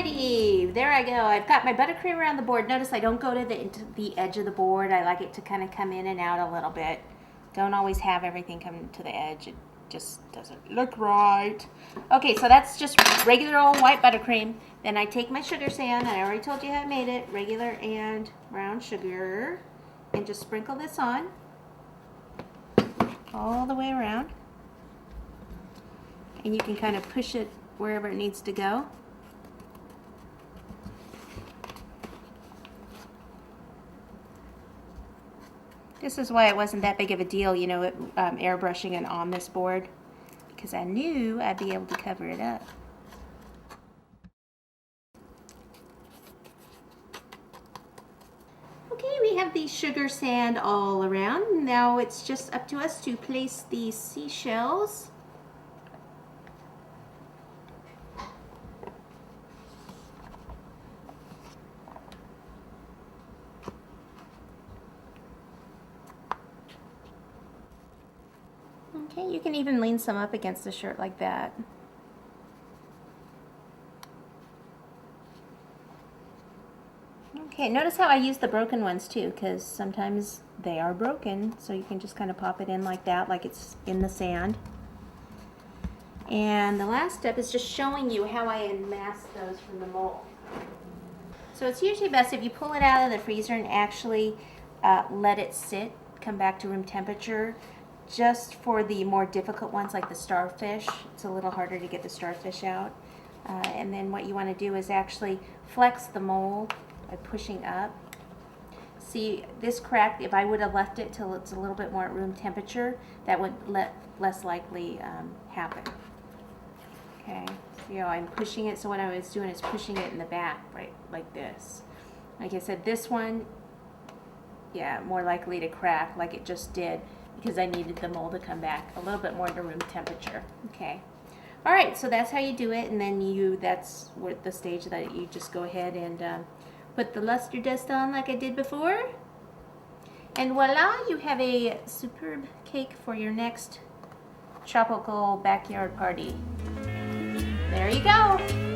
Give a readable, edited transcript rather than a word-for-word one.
Alrighty, there I go. I've got my buttercream around the board. Notice I don't go to the edge of the board. I like it to kind of come in and out a little bit. Don't always have everything come to the edge. It just doesn't look right. Okay, so that's just regular old white buttercream. Then I take my sugar sand. I already told you how I made it. Regular and brown sugar. And just sprinkle this on all the way around. And you can kind of push it wherever it needs to go. This is why it wasn't that big of a deal, you know, airbrushing it on this board, because I knew I'd be able to cover it up. Okay, we have the sugar sand all around. Now it's just up to us to place the seashells. Okay, you can even lean some up against the shirt like that. Okay, notice how I use the broken ones too, because sometimes they are broken, so you can just kind of pop it in like that, like it's in the sand. And the last step is just showing you how I unmask those from the mold. So it's usually best if you pull it out of the freezer and actually let it sit, come back to room temperature. Just for the more difficult ones like the starfish, it's a little harder to get the starfish out. And then what you want to do is actually flex the mold by pushing up. See, this crack, if I would have left it till it's a little bit more at room temperature, that would less likely happen. Okay, so, you know, I'm pushing it, so what I was doing is pushing it in the back, right, like this. Like I said, this one, yeah, more likely to crack like it just did, because I needed the mold to come back a little bit more to room temperature. Okay. All right, so that's how you do it, and then that's the stage that you just go ahead and put the luster dust on like I did before. And voila, you have a superb cake for your next tropical backyard party. There you go.